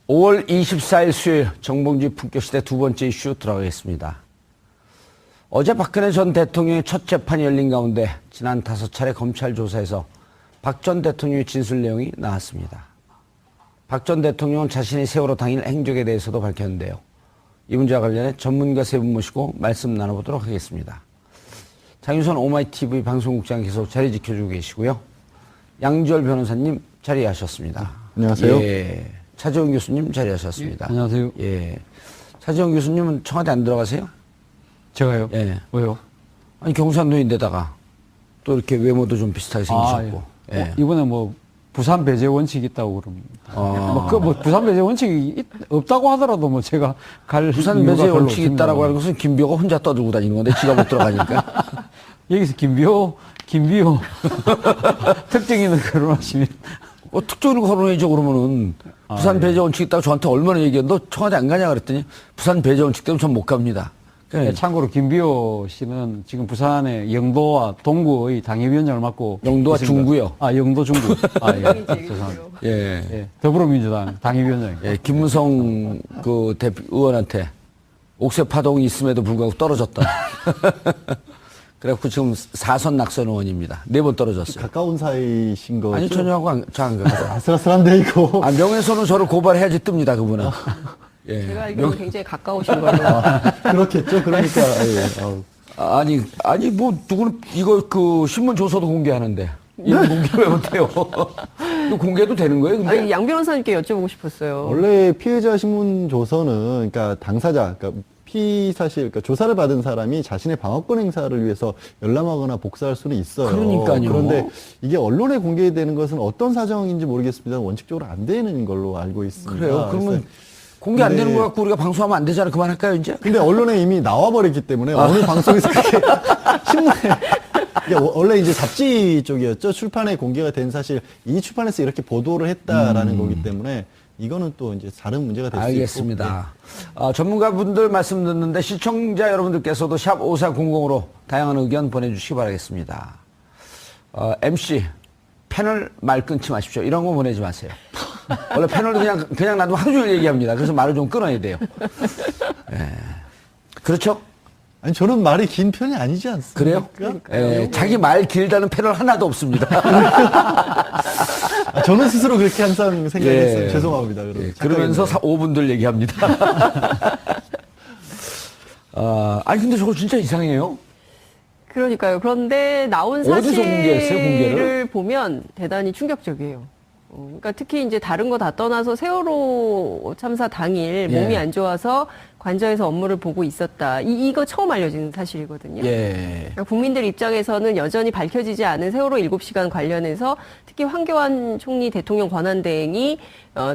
5월 24일 수요일 정봉주 품격시대 두 번째 이슈 들어가겠습니다. 어제 박근혜 전 대통령의 첫 재판이 열린 가운데 지난 5차례 검찰 조사에서 박 전 대통령의 진술 내용이 나왔습니다. 박 전 대통령은 자신의 세월호 당일 행적에 대해서도 밝혔는데요. 이 문제와 관련해 전문가 세 분 모시고 말씀 나눠보도록 하겠습니다. 장윤선 오마이TV 방송국장 계속 자리 지켜주고 계시고요. 양지열 변호사님 자리하셨습니다. 안녕하세요. 예. 차재원 교수님 자리하셨습니다. 예, 안녕하세요. 예. 차재원 교수님은 청와대 안 들어가세요? 제가요? 예. 왜요? 아니, 경상도인데다가 또 이렇게 외모도 좀 비슷하게 생기셨고. 예. 예. 이번에 뭐 부산 배제 원칙이 있다고 그럽니다. 뭐 부산 배제 원칙이 없다고 하더라도 뭐 제가 갈 부산 배제 원칙이 있다라고 하는 것은 김비호가 혼자 떠들고 다니는 건데 지가 못 들어가니까. 여기서 김비호 특정 있는 결혼하시면 특종을 거론해줘 그러면은 부산 배제 원칙 있다고 저한테 얼마나 얘기해. 너 청와대 안 가냐 그랬더니 부산 배제 원칙 때문에 전 못 갑니다. 네, 참고로 김비호 씨는 지금 부산의 영도와 동구의 당협위원장을 맡고 영도와 계십니다. 중구요. 영도 중구. 예. 죄송합니다. 예. 예. 더불어민주당 당협위원장. 예, 김무성 그 대표 의원한테 옥새 파동이 있음에도 불구하고 떨어졌다. 그래갖고 지금 4선 낙선 의원입니다. 4번 떨어졌어요. 가까운 사이신 거죠? 아니, 전혀 하고 저안 가요. 아슬아슬한데 이거. 명예훼손은 저를 고발해야지 뜹니다, 그분은. 예. 제가 알기로는 굉장히 가까우신 걸로. 그렇겠죠. 그러니까. 예. 아니, 뭐, 누구는, 이거 신문 조서도 공개하는데. 이거 공개 왜 못해요? 이거 공개도 되는 거예요, 근데? 아니, 양 변호사님께 여쭤보고 싶었어요. 원래 피해자 신문 조서는, 그러니까 당사자, 그러니까 피사실, 그러니까 조사를 받은 사람이 자신의 방어권 행사를 위해서 열람하거나 복사할 수는 있어요. 그러니까요. 그런데 이게 언론에 공개되는 것은 어떤 사정인지 모르겠습니다. 원칙적으로 안 되는 걸로 알고 있습니다. 그래요? 그러면 공개 안 되는 거 갖고 우리가 방송하면 안 되잖아. 그만할까요, 이제? 근데 언론에 이미 나와버렸기 때문에 어느 방송에서 그렇게 신문에 이게 원래 이제 잡지 쪽이었죠. 출판에 공개가 된 사실 이 출판에서 이렇게 보도를 했다라는 거기 때문에 이거는 또 이제 다른 문제가 될 수 있고. 알겠습니다. 전문가분들 말씀 듣는데 시청자 여러분들께서도 샵 5400으로 다양한 의견 보내주시기 바라겠습니다. MC 패널 말 끊지 마십시오. 이런 거 보내지 마세요. 원래 패널은 그냥 놔두면 하루 종일 얘기합니다. 그래서 말을 좀 끊어야 돼요. 예. 그렇죠? 아니 저는 말이 긴 편이 아니지 않습니까? 그래요? 예, 자기 말 길다는 패널 하나도 없습니다. 저는 스스로 그렇게 항상 생각했어요. 예. 죄송합니다. 예, 그러면서 5분들 얘기합니다. 아니 근데 저거 진짜 이상해요. 그러니까요. 그런데 나온 어디서 공개했어요, 공개를? 사실을 보면 대단히 충격적이에요. 그러니까 특히 이제 다른 거 다 떠나서 세월호 참사 당일 예. 몸이 안 좋아서 관저에서 업무를 보고 있었다. 이거 처음 알려진 사실이거든요. 예. 그러니까 국민들 입장에서는 여전히 밝혀지지 않은 세월호 7시간 관련해서 특히 황교안 총리 대통령 권한대행이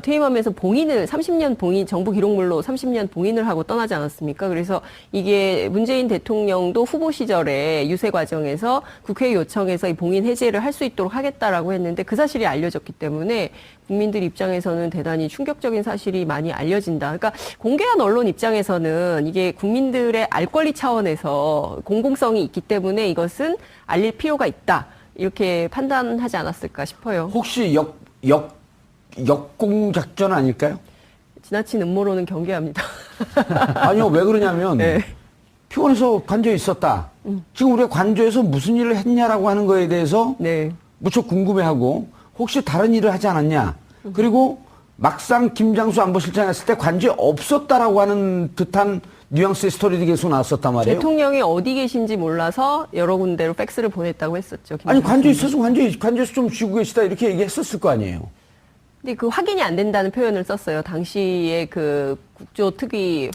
퇴임하면서 봉인을 30년 봉인 정부 기록물로 30년 봉인을 하고 떠나지 않았습니까? 그래서 이게 문재인 대통령도 후보 시절에 유세 과정에서 국회 요청해서 이 봉인 해제를 할 수 있도록 하겠다라고 했는데 그 사실이 알려졌기 때문에 국민들 입장에서는 대단히 충격적인 사실이 많이 알려진다. 그러니까 공개한 언론 입장에서는 이게 국민들의 알 권리 차원에서 공공성이 있기 때문에 이것은 알릴 필요가 있다. 이렇게 판단하지 않았을까 싶어요. 혹시 역공 작전 아닐까요? 지나친 음모론은 경계합니다. 아니요, 왜 그러냐면 네. 피곤해서 관저에 있었다. 지금 우리가 관저에서 무슨 일을 했냐라고 하는 거에 대해서 네. 무척 궁금해하고 혹시 다른 일을 하지 않았냐. 그리고 막상 김장수 안보실장 했을 때 관저에 없었다라고 하는 듯한 뉘앙스의 스토리들이 계속 나왔었단 말이에요. 대통령이 어디 계신지 몰라서 여러 군데로 팩스를 보냈다고 했었죠. 아니 관저에 있어서 관저에서 좀 쉬고 계시다 이렇게 얘기했었을 거 아니에요. 근데 그 확인이 안 된다는 표현을 썼어요. 당시에 그 국조특위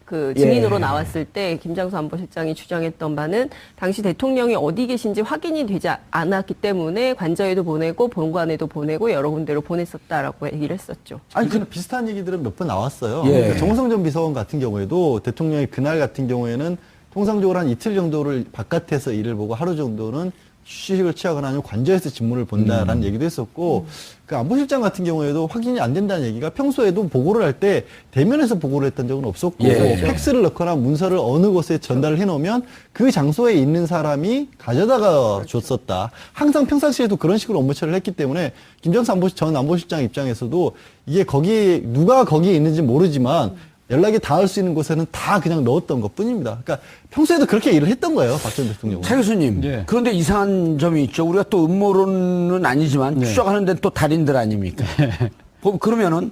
그 증인으로 예. 나왔을 때 김장수 안보실장이 주장했던 바는 당시 대통령이 어디 계신지 확인이 되지 않았기 때문에 관저에도 보내고 본관에도 보내고 여러 군데로 보냈었다라고 얘기를 했었죠. 아니 그 비슷한 얘기들은 몇 번 나왔어요. 예. 그러니까 정호성 전 비서관 같은 경우에도 대통령이 그날 같은 경우에는 통상적으로 한 이틀 정도를 바깥에서 일을 보고 하루 정도는 휴식을 취하거나 아니면 관저에서 직무를 본다라는 얘기도 했었고, 그 안보실장 같은 경우에도 확인이 안 된다는 얘기가 평소에도 보고를 할 때 대면에서 보고를 했던 적은 없었고, 예. 팩스를 넣거나 문서를 어느 곳에 전달을 해놓으면 그 장소에 있는 사람이 가져다가 줬었다. 항상 평상시에도 그런 식으로 업무 처리를 했기 때문에 김정수 전 안보실장 입장에서도 이게 누가 거기에 있는지 모르지만 연락이 닿을 수 있는 곳에는 다 그냥 넣었던 것 뿐입니다. 그러니까 평소에도 그렇게 일을 했던 거예요, 박 전 대통령은. 차 교수님, 네. 그런데 이상한 점이 있죠. 우리가 또 음모론은 아니지만 추적하는 데는 또 달인들 아닙니까? 그러면은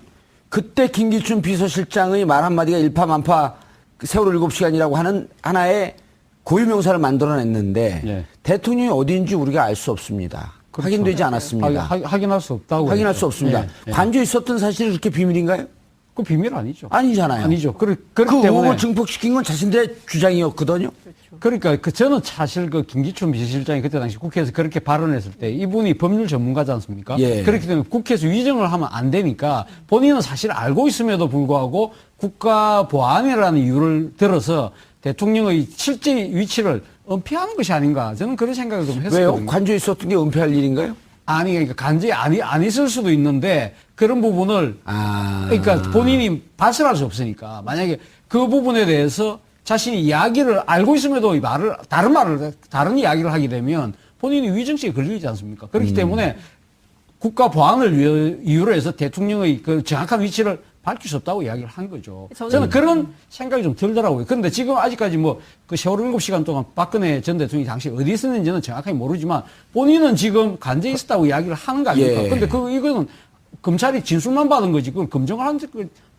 그때 김기춘 비서실장의 말 한마디가 일파만파 그 세월호 7시간이라고 하는 하나의 고유명사를 만들어냈는데 네. 대통령이 어디인지 우리가 알 수 없습니다. 확인되지 않았습니다. 확인할 수 없다고. 확인할 수 그랬죠. 없습니다. 네, 네. 관저에 있었던 사실이 그렇게 비밀인가요? 그 비밀 아니죠. 아니잖아요. 아니죠. 그렇기 그 때문에. 의혹을 증폭시킨 건 자신들의 주장이었거든요. 그러니까 저는 사실 그 김기춘 비서실장이 그때 당시 국회에서 그렇게 발언했을 때 이분이 법률 전문가지 않습니까? 예. 그렇기 때문에 국회에서 위정을 하면 안 되니까 본인은 사실 알고 있음에도 불구하고 국가보안이라는 이유를 들어서 대통령의 실제 위치를 은폐하는 것이 아닌가 저는 그런 생각을 좀 했었거든요. 왜요? 관저에 있었던 게 은폐할 일인가요? 아니 그러니까 간절히 안 있을 수도 있는데 그런 부분을 그러니까 본인이 발설할 수 없으니까 만약에 그 부분에 대해서 자신이 이야기를 알고 있음에도 다른 이야기를 하게 되면 본인이 위증죄에 걸리지 않습니까? 그렇기 때문에 국가 보안을 이유로 해서 대통령의 그 정확한 위치를 밝힐 수 없다고 이야기를 한 거죠. 저는 그런 생각이 좀 들더라고요. 그런데 지금 아직까지 그 세월호 7시간 동안 박근혜 전 대통령이 당시 어디 있었는지는 정확하게 모르지만 본인은 지금 간제에 있었다고 이야기를 하는 거 아닙니까? 예. 근데 이거는 검찰이 진술만 받은 거지 그걸 검증을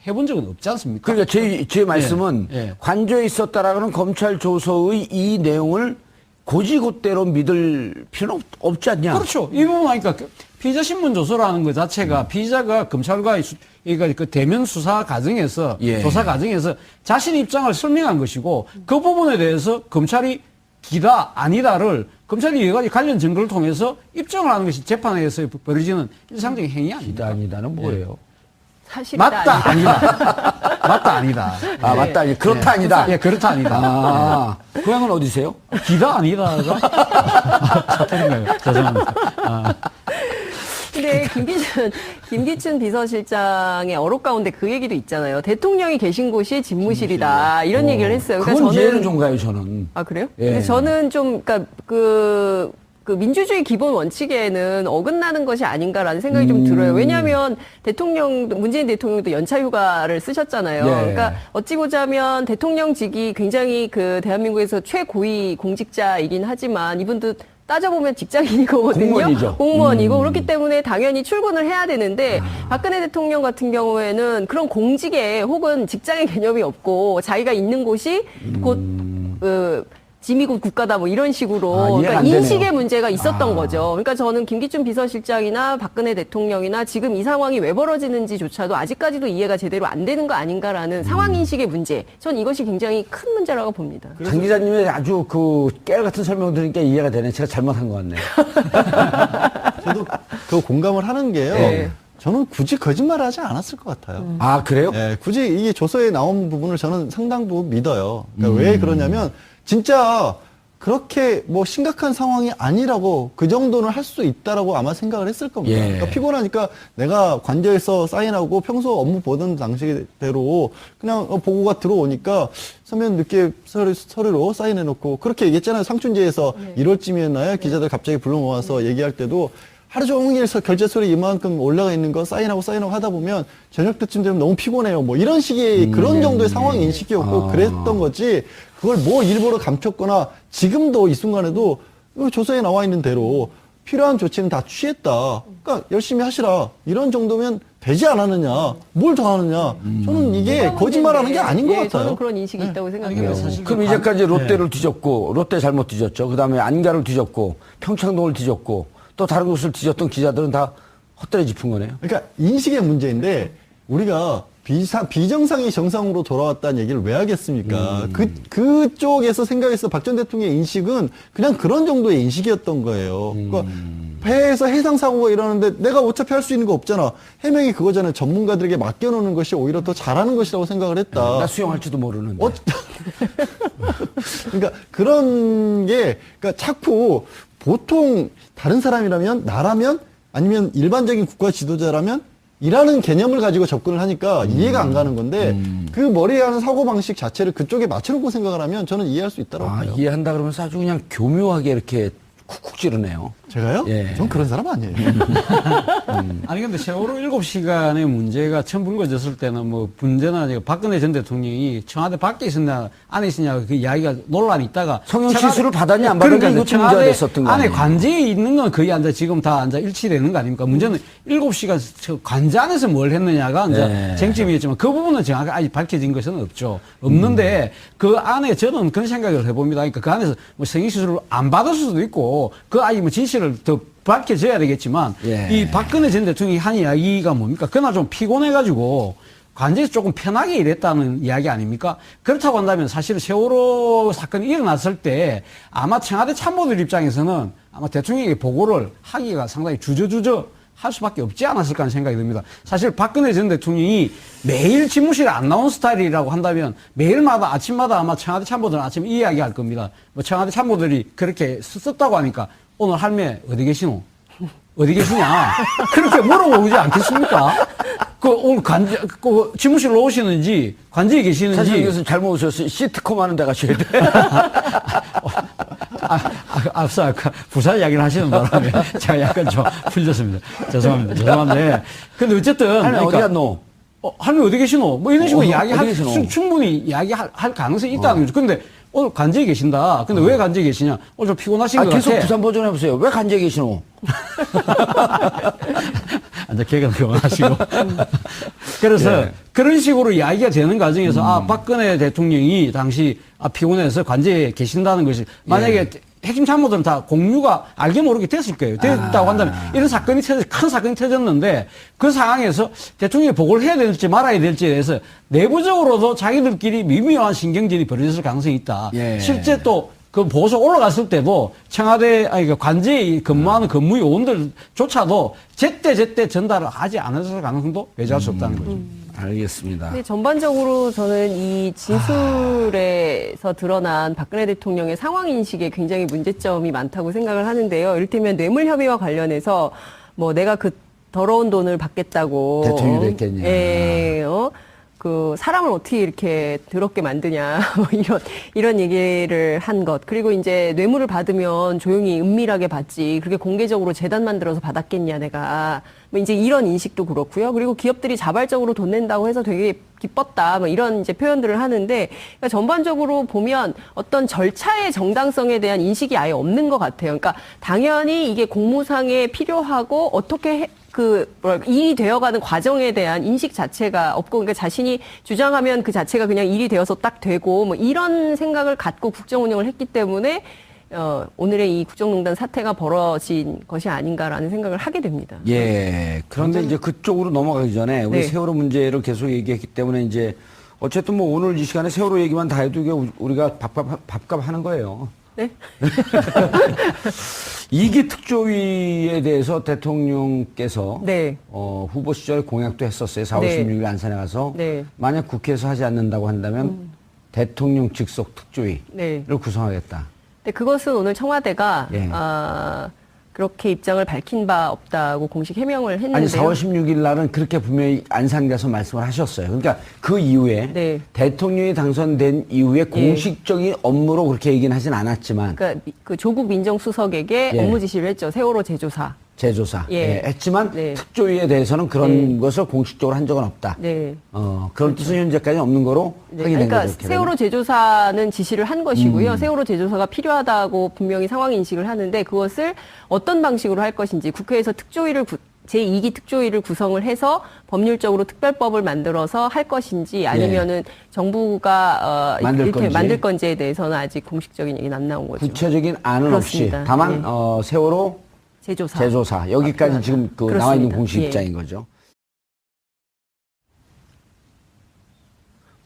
해본 적은 없지 않습니까? 그러니까 제 말씀은 예. 관저에 있었다라는 검찰 조서의 이 내용을 고지고대로 믿을 필요는 없지 않냐? 그렇죠. 이 부분 하니까 피의자 신문 조서라는 것 자체가 피의자가 검찰과의 그 대면 수사 과정에서 예. 조사 과정에서 자신 입장을 설명한 것이고 그 부분에 대해서 검찰이 기다 아니다를 검찰이 여러 가지 관련 증거를 통해서 입증을 하는 것이 재판에서 벌어지는 일상적인 행위 아닙니까? 기다 아니다는 뭐예요? 사실이다. 맞다 아니다. 맞다 아니다. 아 맞다 아니 그렇다 아니다. 예, 그렇다 아니다. 아 고향은 어디세요? 기다 아니다가 사투리인가요? 죄송합니다. 근데 김기춘 비서실장의 어록 가운데 그 얘기도 있잖아요. 대통령이 계신 곳이 집무실이다. 이런 얘기를 했어요. 그건 이해는 좀 가요 저는. 아, 그래요? 예. 근데 저는 좀, 그러니까 그 민주주의 기본 원칙에는 어긋나는 것이 아닌가라는 생각이 좀 들어요. 왜냐하면 문재인 대통령도 연차 휴가를 쓰셨잖아요. 네. 그러니까 어찌 보자면 대통령직이 굉장히 그 대한민국에서 최고위 공직자이긴 하지만 이분도 따져보면 직장인이거든요. 공무원이죠. 공무원이고 그렇기 때문에 당연히 출근을 해야 되는데 박근혜 대통령 같은 경우에는 그런 공직에 혹은 직장의 개념이 없고 자기가 있는 곳이 곧 지미국 국가다 뭐 이런 식으로 이해가 그러니까 안 되네요. 인식의 문제가 있었던 거죠. 그러니까 저는 김기춘 비서실장이나 박근혜 대통령이나 지금 이 상황이 왜 벌어지는지조차도 아직까지도 이해가 제대로 안 되는 거 아닌가라는 상황 인식의 문제. 전 이것이 굉장히 큰 문제라고 봅니다. 장 기자님의 아주 그 깨알 같은 설명 들으니까 이해가 되네. 제가 잘못한 것 같네요. 저도 그 공감을 하는 게요. 네. 저는 굳이 거짓말을 하지 않았을 것 같아요. 아 그래요? 예, 굳이 이게 조서에 나온 부분을 저는 상당 부분 믿어요. 그러니까 왜 그러냐면 진짜 그렇게 뭐 심각한 상황이 아니라고 그 정도는 할 수 있다라고 아마 생각을 했을 겁니다. 예. 그러니까 피곤하니까 내가 관저에서 사인하고 평소 업무 보던 당시대로 그냥 보고가 들어오니까 서면 늦게 서류로 사인해놓고 그렇게 얘기했잖아요. 상춘제에서 1월쯤이었나요? 기자들 갑자기 불러 모아서 얘기할 때도 하루 종일 결제 서류 이만큼 올라가 있는 거 사인하고 하다 보면 저녁 때쯤 되면 너무 피곤해요. 뭐 이런 식의 그런 정도의 상황 인식이었고 그랬던 거지 그걸 뭐 일부러 감췄거나 지금도 이 순간에도 조서에 나와 있는 대로 필요한 조치는 다 취했다. 그러니까 열심히 하시라. 이런 정도면 되지 않았느냐. 뭘 더 하느냐. 저는 이게 거짓말하는 게 아닌 것 예, 같아요. 저는 그런 인식이 있다고 생각해요. 그럼 이제까지 롯데를 뒤졌고 롯데 잘못 뒤졌죠. 그다음에 안가를 뒤졌고 평창동을 뒤졌고 또 다른 곳을 뒤졌던 기자들은 다 헛다리 짚은 거네요. 그러니까 인식의 문제인데 우리가 비정상이 정상으로 돌아왔다는 얘기를 왜 하겠습니까? 그쪽에서 생각해서 박 전 대통령의 인식은 그냥 그런 정도의 인식이었던 거예요. 그러니까 배에서 해상 사고가 일어나는데 내가 어차피 할 수 있는 거 없잖아. 해명이 그거잖아요. 전문가들에게 맡겨놓는 것이 오히려 더 잘하는 것이라고 생각을 했다. 나 수영할지도 모르는데. 그러니까 그런 게 그러니까 자꾸 보통 다른 사람이라면 나라면 아니면 일반적인 국가 지도자라면 이라는 개념을 가지고 접근을 하니까 이해가 안 가는 건데 그 머리에 하는 사고방식 자체를 그쪽에 맞춰놓고 생각을 하면 저는 이해할 수 있다고 봐요. 이해한다 그러면서 아주 그냥 교묘하게 이렇게 쿡쿡 찌르네요. 제가요? 예. 전 그런 사람 아니에요. 아니 근데 세월호 7시간의 문제가 처음 불거졌을 때는 뭐 문제는 박근혜 전 대통령이 청와대 밖에 있었냐 안에 있었냐 그 이야기가 논란이 있다가 성형 시술을 받았냐 안 받았냐 그러니까 이것도 문제가 됐었던 거 안에 아니에요? 관제에 있는 건 거의 앉아 지금 다 앉아 일치되는 거 아닙니까? 문제는 7시간 저 관제 안에서 뭘 했느냐가 이제 네. 쟁점이었지만 그 부분은 정확하게 아직 밝혀진 것은 없는데 그 안에 저는 그런 생각을 해봅니다. 그러니까 그 안에서 뭐 성형 시술을 안 받을 수도 있고 그 아이 뭐 진실을 더 밝혀져야 되겠지만 예. 이 박근혜 전 대통령이 한 이야기가 뭡니까? 그날 좀 피곤해가지고 관제에서 조금 편하게 일했다는 이야기 아닙니까? 그렇다고 한다면 사실 세월호 사건이 일어났을 때 아마 청와대 참모들 입장에서는 아마 대통령에게 보고를 하기가 상당히 주저주저 할 수밖에 없지 않았을까 하는 생각이 듭니다. 사실 박근혜 전 대통령이 매일 집무실에 안 나온 스타일이라고 한다면 매일마다 아침마다 아마 청와대 참모들은 아침에 이 이야기 할 겁니다. 뭐 청와대 참모들이 그렇게 썼다고 하니까 오늘 할매 어디 계시노? 어디 계시냐? 그렇게 물어보지 않겠습니까? 오늘 그 집무실로 오시는지, 관제에 계시는지. 사실 이것은 잘못 오셨어요. 시트콤 하는 데 가셔야 돼. 앞서 아까 부산 이야기를 하시는 바람에 제가 약간 좀 풀렸습니다. 죄송합니다. 근데 어쨌든. 할매 어디 갔노? 할매 어디 계시노? 뭐 이런 식으로 어디 계시노? 충분히 이야기할 가능성이 있다는 거죠. 근데 오늘 관제에 계신다. 근데 왜 관제에 계시냐? 오늘 좀 피곤하신 것 같아. 계속 부산 버전 해보세요. 왜 관제에 계시노? 이제 개가 피곤하시고. 그래서 그런 식으로 이야기가 되는 과정에서 박근혜 대통령이 당시 피곤해서 관제에 계신다는 것이 만약에 핵심 참모들은 다 공유가 알게 모르게 됐을 거예요. 됐다고 한다면 이런 사건이 큰 사건이 터졌는데 그 상황에서 대통령이 보고를 해야 될지 말아야 될지에 대해서 내부적으로도 자기들끼리 미묘한 신경전이 벌어졌을 가능성이 있다. 예. 실제 또 그 보고서 올라갔을 때도 청와대 그 관제에 근무하는 근무 요원들조차도 제때 전달을 하지 않았을 가능성도 배제할 수 없다는 거죠. 알겠습니다. 근데 전반적으로 저는 이 진술에서 드러난 박근혜 대통령의 상황 인식에 굉장히 문제점이 많다고 생각을 하는데요. 이를테면 뇌물 혐의와 관련해서 뭐 내가 그 더러운 돈을 받겠다고 대통령이 됐겠냐. 예, 그 사람을 어떻게 이렇게 더럽게 만드냐 뭐 이런 얘기를 한 것. 그리고 이제 뇌물을 받으면 조용히 은밀하게 받지 그렇게 공개적으로 재단 만들어서 받았겠냐 내가 뭐 이제 이런 인식도 그렇고요. 그리고 기업들이 자발적으로 돈 낸다고 해서 되게 기뻤다 뭐 이런 이제 표현들을 하는데 그러니까 전반적으로 보면 어떤 절차의 정당성에 대한 인식이 아예 없는 것 같아요. 그러니까 당연히 이게 공무상에 필요하고 어떻게 일이 되어가는 과정에 대한 인식 자체가 없고, 그러니까 자신이 주장하면 그 자체가 그냥 일이 되어서 딱 되고, 뭐 이런 생각을 갖고 국정 운영을 했기 때문에, 오늘의 이 국정농단 사태가 벌어진 것이 아닌가라는 생각을 하게 됩니다. 예. 그런데 이제 그쪽으로 넘어가기 전에 우리 네. 세월호 문제를 계속 얘기했기 때문에 이제 어쨌든 뭐 오늘 이 시간에 세월호 얘기만 다 해도 이게 우리가 밥값 하는 거예요. 네? 이기 특조위에 대해서 대통령께서 네. 후보 시절에 공약도 했었어요. 4월 네. 16일 안산에 가서 네. 만약 국회에서 하지 않는다고 한다면 대통령 직속 특조위를 네. 구성하겠다. 근데 그것은 오늘 청와대가, 예. 그렇게 입장을 밝힌 바 없다고 공식 해명을 했는데요. 아니 4월 16일 날은 그렇게 분명히 안산 가서 말씀을 하셨어요. 그러니까 그 이후에 네. 대통령이 당선된 이후에 공식적인 업무로 그렇게 얘기는 하진 않았지만 그러니까 그 조국 민정수석에게 예. 업무 지시를 했죠. 세월호 재조사. 재조사 예. 했지만 네. 특조위에 대해서는 그런 것을 공식적으로 한 적은 없다. 네. 그런 뜻은 현재까지 없는 거로 네, 확인된 그러니까 거죠. 세월호 재조사는 지시를 한 것이고요. 세월호 재조사가 필요하다고 분명히 상황 인식을 하는데 그것을 어떤 방식으로 할 것인지 국회에서 제2기 특조위를 구성을 해서 법률적으로 특별법을 만들어서 할 것인지 아니면은 정부가 이렇게 만들 건지에 대해서는 아직 공식적인 얘기는 안 나온 거죠. 구체적인 안은 그렇습니다. 없이 다만 네. 세월호 재조사 여기까지 지금 나와 있는 그렇습니다. 공식 예. 입장인 거죠.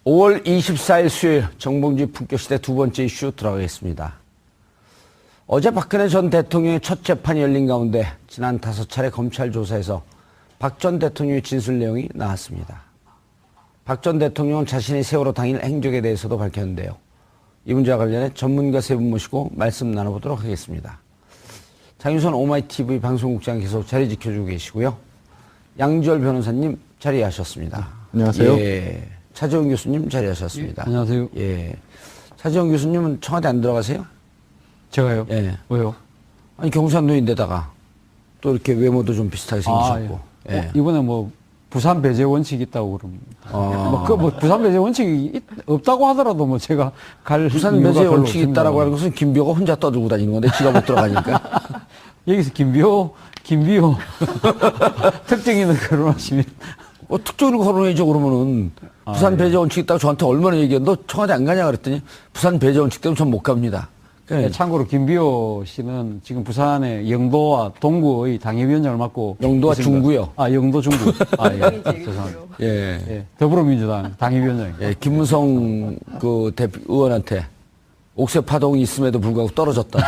5월 24일 수요일 정봉주 품격시대 두 번째 이슈 들어가겠습니다. 어제 박근혜 전 대통령의 첫 재판이 열린 가운데 지난 5차례 검찰 조사에서 박 전 대통령의 진술 내용이 나왔습니다. 박 전 대통령은 자신의 세월호 당일 행적에 대해서도 밝혔는데요. 이 문제와 관련해 전문가 세 분 모시고 말씀 나눠보도록 하겠습니다. 장윤선 오마이TV 방송국장께서 자리 지켜주고 계시고요. 양지열 변호사님 자리하셨습니다. 안녕하세요. 예. 차재원 교수님 자리하셨습니다. 예, 안녕하세요. 예. 차재원 교수님은 청와대 안 들어가세요? 제가요? 예. 왜요? 아니 경상도인데다가 또 이렇게 외모도 좀 비슷하게 생기셨고. 예. 이번에 뭐 부산 배제 원칙이 있다고 그럽니다. 뭐 부산 배제 원칙이 없다고 하더라도 뭐 제가 갈 부산 이유가 배제 별로 원칙이 없습니다. 있다라고 하는 것은 김비호가 혼자 떠들고 다니는 건데 지가 못 들어가니까. 여기서 김비호 특정 있는 거론하시면 특종으로 거론해줘 그러면은 부산 배제 원칙 있다고 저한테 얼마나 얘기해. 너 청와대 안 가냐 그랬더니 부산 배제 원칙 때문에 전 못 갑니다. 네, 참고로 김비호 씨는 지금 부산의 영도와 동구의 당협위원장을 맡고 영도와 있습니다. 중구요? 영도 중구. 죄송합니다. 예. 예, 더불어민주당 당협위원장입니다. 예, 김무성 그 대표 의원한테 옥새 파동이 있음에도 불구하고 떨어졌다.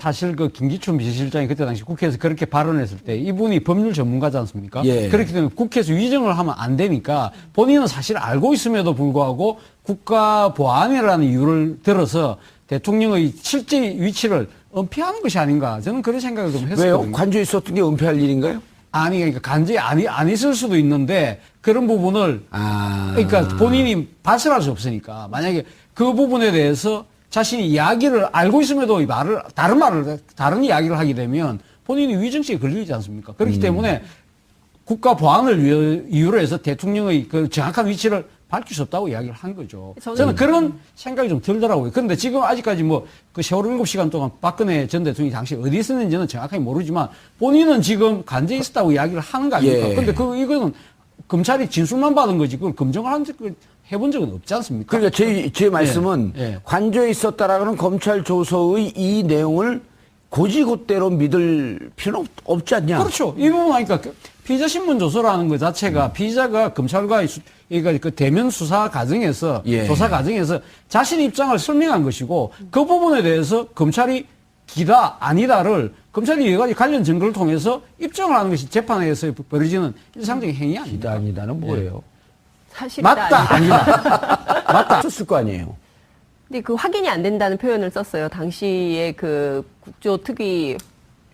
사실 그 김기춘 비서실장이 그때 당시 국회에서 그렇게 발언했을 때 이분이 법률 전문가지 않습니까? 예. 그렇기 때문에 국회에서 위정을 하면 안 되니까 본인은 사실 알고 있음에도 불구하고 국가보안이라는 이유를 들어서 대통령의 실제 위치를 은폐하는 것이 아닌가 저는 그런 생각을 좀 했었거든요. 왜요? 관저에 있었던 게 은폐할 일인가요? 아니 그러니까 간접이 안 있을 수도 있는데 그런 부분을 그러니까 본인이 발설할 수 없으니까 만약에 그 부분에 대해서 자신이 이야기를 알고 있음에도 다른 이야기를 하게 되면 본인이 위증죄에 걸리지 않습니까? 그렇기 때문에 국가 보안을 이유로 해서 대통령의 그 정확한 위치를 밝힐 수 없다고 이야기를 한 거죠. 저는 그런 생각이 좀 들더라고요. 그런데 지금 아직까지 뭐 그 세월호 7시간 동안 박근혜 전 대통령이 당시 어디 있었는지는 정확하게 모르지만 본인은 지금 간제에 있었다고 이야기를 하는 거 아닙니까? 예. 근데 이거는 검찰이 진술만 받은 거지 그걸 검증을 해본 적은 없지 않습니까? 그러니까 제 말씀은 예. 관저에 있었다라는 검찰 조서의 이 내용을 고지고대로 믿을 필요는 없지 않냐? 그렇죠. 이 부분 하니까 피의자 신문 조서라는 것 자체가 피의자가 검찰과의 그러니까 그 대면 수사 과정에서 예. 조사 과정에서 자신 입장을 설명한 것이고 그 부분에 대해서 검찰이 기다 아니다를 검찰이 여러 가지 관련 증거를 통해서 입증을 하는 것이 재판에서 벌어지는 일상적인 행위 아닙니까? 기다 아니다는 뭐예요? 사실이다. 맞다 아니다. 맞다 썼을 거 아니에요. 근데 그 확인이 안 된다는 표현을 썼어요. 당시에 그 국조특위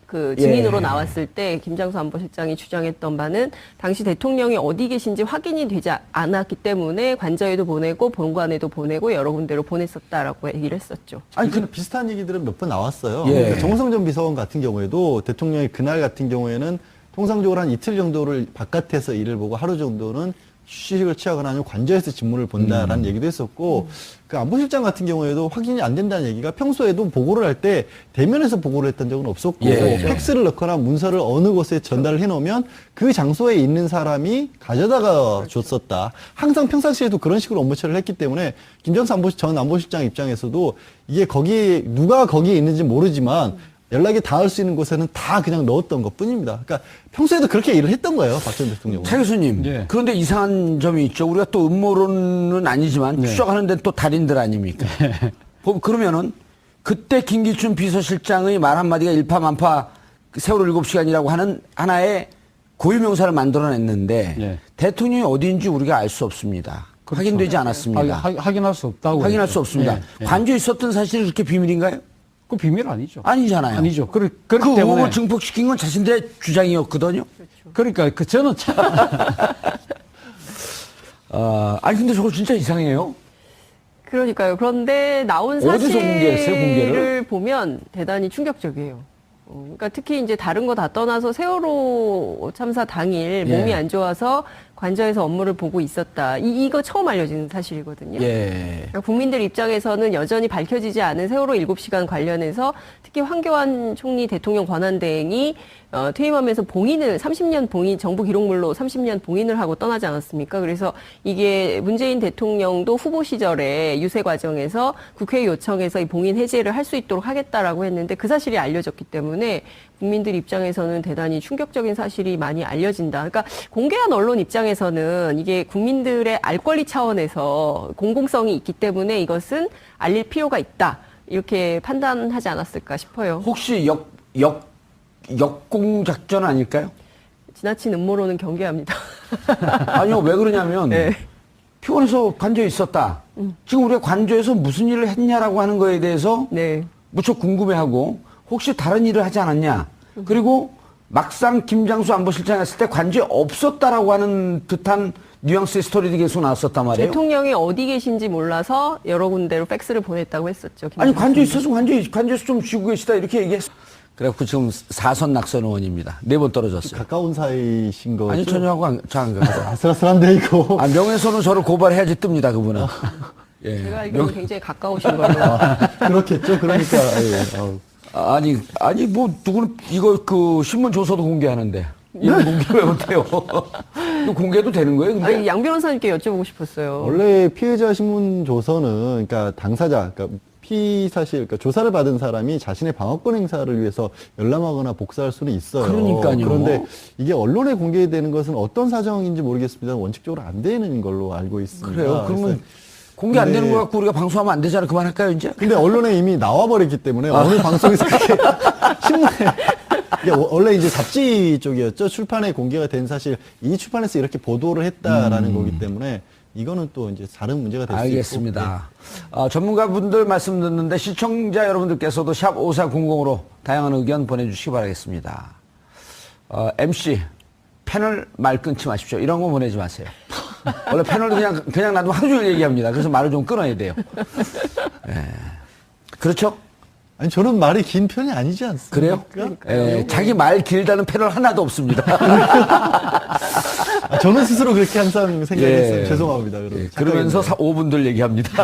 그 증인으로 예. 나왔을 때 김장수 안보실장이 주장했던 바는 당시 대통령이 어디 계신지 확인이 되지 않았기 때문에 관저에도 보내고 본관에도 보내고 여러 군데로 보냈었다라고 얘기를 했었죠. 아니 그 비슷한 얘기들은 몇 번 나왔어요. 예. 그러니까 정호성 전 비서관 같은 경우에도 대통령이 그날 같은 경우에는 통상적으로 한 이틀 정도를 바깥에서 일을 보고 하루 정도는 휴식을 취하거나 아니면 관저에서 직무를 본다라는 얘기도 했었고 그 안보실장 같은 경우에도 확인이 안 된다는 얘기가 평소에도 보고를 할 때 대면에서 보고를 했던 적은 없었고 예. 팩스를 넣거나 문서를 어느 곳에 전달을 해놓으면 그 장소에 있는 사람이 가져다가 줬었다. 항상 평상시에도 그런 식으로 업무 처리를 했기 때문에 김정수 전 안보실장 입장에서도 이게 누가 거기에 있는지 모르지만 연락이 닿을 수 있는 곳에는 다 그냥 넣었던 것 뿐입니다. 그러니까 평소에도 그렇게 일을 했던 거예요, 박 전 대통령은. 차 교수님, 예. 그런데 이상한 점이 있죠. 우리가 또 음모론은 아니지만 추적하는 데는 또 달인들 아닙니까? 그러면은 그때 김기춘 비서실장의 말 한마디가 일파만파 세월호 7시간이라고 하는 하나의 고유명사를 만들어냈는데 예. 대통령이 어디인지 우리가 알 수 없습니다. 확인되지 않았습니다. 확인할 수 없다고. 확인할 수 없습니다. 예. 관저에 있었던 사실이 그렇게 비밀인가요? 그 비밀 아니죠. 아니잖아요. 아니죠. 그렇기 그 때문에 의혹을 증폭시킨 건 자신들의 주장이었거든요. 그러니까 저는 참 아니 근데 저거 진짜 이상해요. 그러니까요. 그런데 나온 어디서 공개했어요, 공개를? 사실을 보면 대단히 충격적이에요. 그러니까 특히 이제 다른 거 다 떠나서 세월호 참사 당일 예. 몸이 안 좋아서 관저에서 업무를 보고 있었다. 이거 처음 알려진 사실이거든요. 예. 그러니까 국민들 입장에서는 여전히 밝혀지지 않은 세월호 7시간 관련해서 특히 황교안 총리 대통령 권한대행이 퇴임하면서 30년 봉인, 정부 기록물로 30년 봉인을 하고 떠나지 않았습니까? 그래서 이게 문재인 대통령도 후보 시절에 유세 과정에서 국회 요청해서 이 봉인 해제를 할 수 있도록 하겠다라고 했는데 그 사실이 알려졌기 때문에 국민들 입장에서는 대단히 충격적인 사실이 많이 알려진다. 그러니까 공개한 언론 입장에서는 이게 국민들의 알 권리 차원에서 공공성이 있기 때문에 이것은 알릴 필요가 있다. 이렇게 판단하지 않았을까 싶어요. 혹시 역공 작전 아닐까요? 지나친 음모론은 경계합니다. 아니요, 왜 그러냐면 네. 피곤해서 관저에 있었다. 지금 우리가 관저에서 무슨 일을 했냐라고 하는 거에 대해서 네. 무척 궁금해하고 혹시 다른 일을 하지 않았냐. 그리고 막상 김장수 안보실장 했을 때 관저에 없었다라고 하는 듯한 뉘앙스의 스토리도 계속 나왔었단 말이에요. 대통령이 어디 계신지 몰라서 여러 군데로 팩스를 보냈다고 했었죠. 아니 관저에 있어서 관저에서 좀 쉬고 계시다 이렇게 얘기했어. 그래갖고 지금 4선 낙선 의원입니다. 4번 떨어졌어요. 가까운 사이신 거죠? 아니 전혀하고 저안 가요. 아슬아슬한데 이거. 아 명예훼손은 저를 고발해야지 뜹니다 그분은. 예. 제가 알기로는 굉장히 가까우신 걸로. 그렇겠죠. 그러니까 예. 아니 뭐 누구는 이거 그 신문 조서도 공개하는데 이런 공개 왜 못해요? 이거 공개도 되는 거예요? 근데 아니, 양 변호사님께 여쭤보고 싶었어요. 원래 피해자 신문 조서는 그러니까 당사자, 그러니까 피사실, 그러니까 조사를 받은 사람이 자신의 방어권 행사를 위해서 열람하거나 복사할 수는 있어요. 그러니까요. 그런데 이게 언론에 공개되는 것은 어떤 사정인지 모르겠습니다. 원칙적으로 안 되는 걸로 알고 있습니다. 그래요. 그러면 공개 안 되는 거 갖고 우리가 방송하면 안 되잖아. 그만할까요 이제? 근데 언론에 이미 나와버렸기 때문에 어느 방송에서 그렇게 신문에 이게 원래 이제 잡지 쪽이었죠. 출판에 공개가 된 사실 이 출판에서 이렇게 보도를 했다라는 거기 때문에 이거는 또 이제 다른 문제가 될 수 있고. 알겠습니다. 전문가분들 말씀 듣는데 시청자 여러분들께서도 샵 5400으로 다양한 의견 보내주시기 바라겠습니다. MC 패널 말 끊지 마십시오. 이런 거 보내지 마세요. 원래 패널도 그냥 놔두면 하루 종일 얘기합니다. 그래서 말을 좀 끊어야 돼요. 예. 그렇죠? 아니 저는 말이 긴 편이 아니지 않습니까? 그래요? 예, 자기 말 길다는 패널 하나도 없습니다. 저는 스스로 그렇게 항상 생각했어요. 예. 죄송합니다. 예, 그러면서 5분들 얘기합니다.